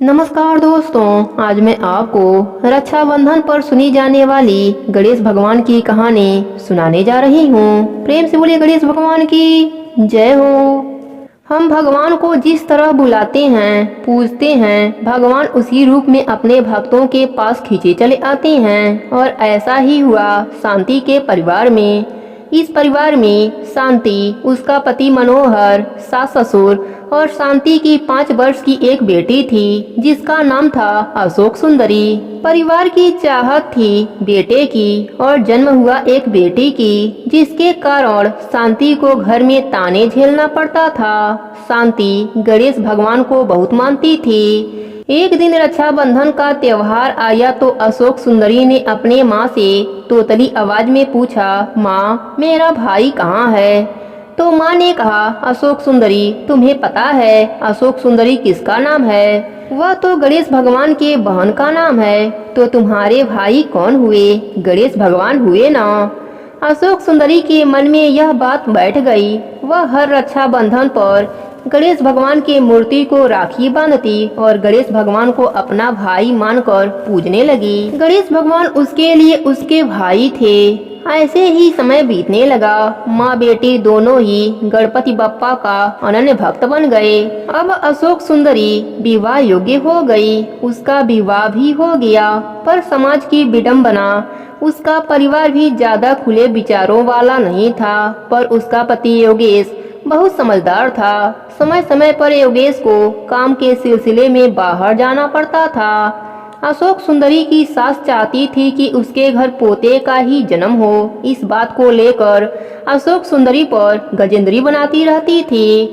नमस्कार दोस्तों, आज मैं आपको रक्षाबंधन पर सुनी जाने वाली गणेश भगवान की कहानी सुनाने जा रही हूँ। प्रेम से बोलिए गणेश भगवान की जय हो। हम भगवान को जिस तरह बुलाते हैं, पूजते हैं, भगवान उसी रूप में अपने भक्तों के पास खींचे चले आते हैं। और ऐसा ही हुआ शांति के परिवार में। इस परिवार में शांति, उसका पति मनोहर, सास ससुर और शांति की 5 वर्ष की एक बेटी थी जिसका नाम था अशोक सुंदरी। परिवार की चाहत थी बेटे की और जन्म हुआ एक बेटी की, जिसके कारण शांति को घर में ताने झेलना पड़ता था। शांति गणेश भगवान को बहुत मानती थी। एक दिन रक्षाबंधन का त्योहार आया तो अशोक सुंदरी ने अपने माँ से तोतली आवाज में पूछा, माँ मेरा भाई कहाँ है? तो माँ ने कहा, अशोक सुंदरी तुम्हें पता है अशोक सुंदरी किसका नाम है? वह तो गणेश भगवान के बहन का नाम है। तो तुम्हारे भाई कौन हुए? गणेश भगवान हुए ना। अशोक सुंदरी के मन में यह बात बैठ गई। वह हर रक्षाबंधन पर गणेश भगवान की मूर्ति को राखी बांधती और गणेश भगवान को अपना भाई मानकर पूजने लगी। गणेश भगवान उसके लिए उसके भाई थे। ऐसे ही समय बीतने लगा। माँ बेटी दोनों ही गणपति बप्पा का अनन्य भक्त बन गए। अब अशोक सुंदरी विवाह योग्य हो गई। उसका विवाह भी हो गया, पर समाज की विडंबना, उसका परिवार भी ज्यादा खुले विचारों वाला नहीं था। पर उसका पति योगेश बहुत समझदार था। समय समय पर योगेश को काम के सिलसिले में बाहर जाना पड़ता था। अशोक सुंदरी की सास चाहती थी कि उसके घर पोते का ही जन्म हो। इस बात को लेकर अशोक सुंदरी पर गजेंद्री बनाती रहती थी।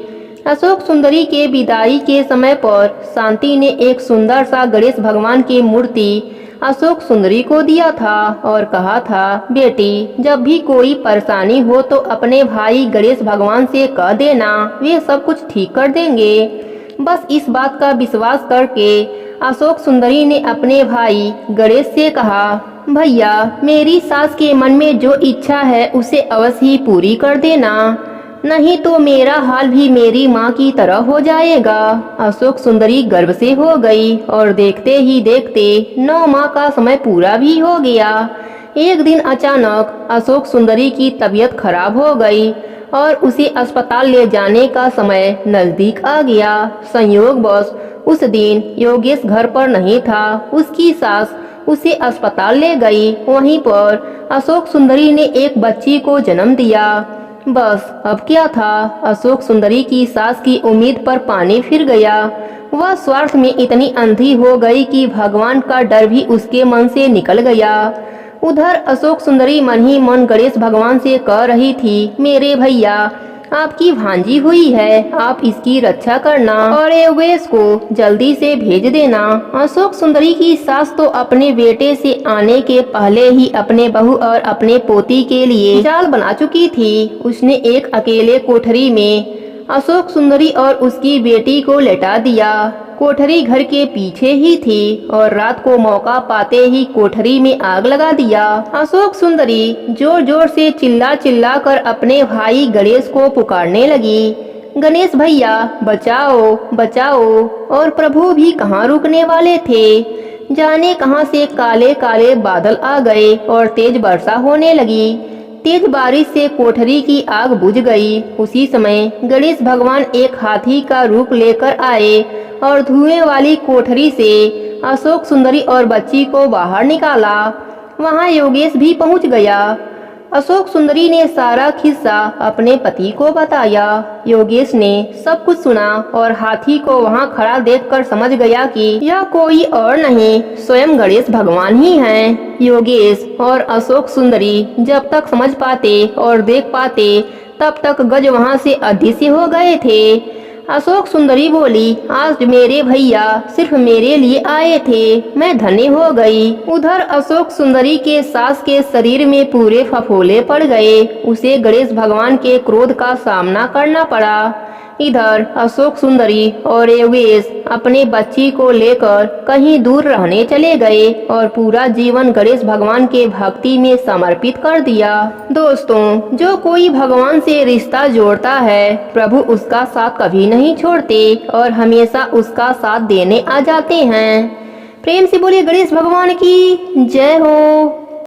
अशोक सुंदरी के विदाई के समय पर शांति ने एक सुंदर सा गणेश भगवान की मूर्ति अशोक सुंदरी को दिया था और कहा था, बेटी जब भी कोई परेशानी हो तो अपने भाई गणेश भगवान से कह देना, वे सब कुछ ठीक कर देंगे। बस इस बात का विश्वास करके अशोक सुंदरी ने अपने भाई गणेश से कहा, भैया मेरी सास के मन में जो इच्छा है उसे अवश्य ही पूरी कर देना, नहीं तो मेरा हाल भी मेरी माँ की तरह हो जाएगा। अशोक सुंदरी गर्व से हो गई और देखते ही देखते 9 माह का समय पूरा भी हो गया। एक दिन अचानक अशोक सुंदरी की तबीयत खराब हो गई और उसे अस्पताल ले जाने का समय नजदीक आ गया। संयोगवश उस दिन योगेश घर पर नहीं था। उसकी सास उसे अस्पताल ले गई। वहीं पर अशोक सुंदरी ने एक बच्ची को जन्म दिया। बस अब क्या था, अशोक सुंदरी की सास की उम्मीद पर पानी फिर गया। वह स्वार्थ में इतनी अंधी हो गई कि भगवान का डर भी उसके मन से निकल गया। उधर अशोक सुंदरी मन ही मन गणेश भगवान से कह रही थी, मेरे भैया आपकी भांजी हुई है, आप इसकी रक्षा करना और योगेश को जल्दी से भेज देना। अशोक सुंदरी की सास तो अपने बेटे से आने के पहले ही अपने बहू और अपने पोती के लिए जाल बना चुकी थी। उसने एक अकेले कोठरी में अशोक सुंदरी और उसकी बेटी को लेटा दिया। कोठरी घर के पीछे ही थी और रात को मौका पाते ही कोठरी में आग लगा दिया। अशोक सुंदरी जोर जोर से चिल्ला चिल्ला कर अपने भाई गणेश को पुकारने लगी, गणेश भैया बचाओ बचाओ। और प्रभु भी कहाँ रुकने वाले थे। जाने कहां से काले काले बादल आ गए और तेज वर्षा होने लगी। तेज बारिश से कोठरी की आग बुझ गई। उसी समय गणेश भगवान एक हाथी का रूप लेकर आए और धुएं वाली कोठरी से अशोक सुंदरी और बच्ची को बाहर निकाला। वहां योगेश भी पहुंच गया। अशोक सुंदरी ने सारा किस्सा अपने पति को बताया। योगेश ने सब कुछ सुना और हाथी को वहां खड़ा देखकर समझ गया कि यह कोई और नहीं, स्वयं गणेश भगवान ही हैं। योगेश और अशोक सुंदरी जब तक समझ पाते और देख पाते तब तक गज वहां से अदृश्य हो गए थे। अशोक सुंदरी बोली, आज मेरे भैया सिर्फ मेरे लिए आए थे, मैं धन्य हो गई। उधर अशोक सुंदरी के सास के शरीर में पूरे फफोले पड़ गए। उसे गणेश भगवान के क्रोध का सामना करना पड़ा। इधर अशोक सुंदरी और योगेश अपने बच्ची को लेकर कहीं दूर रहने चले गए और पूरा जीवन गणेश भगवान के भक्ति में समर्पित कर दिया। दोस्तों, जो कोई भगवान से रिश्ता जोड़ता है, प्रभु उसका साथ कभी नहीं छोड़ते और हमेशा उसका साथ देने आ जाते हैं। प्रेम से बोलिए गणेश भगवान की जय हो।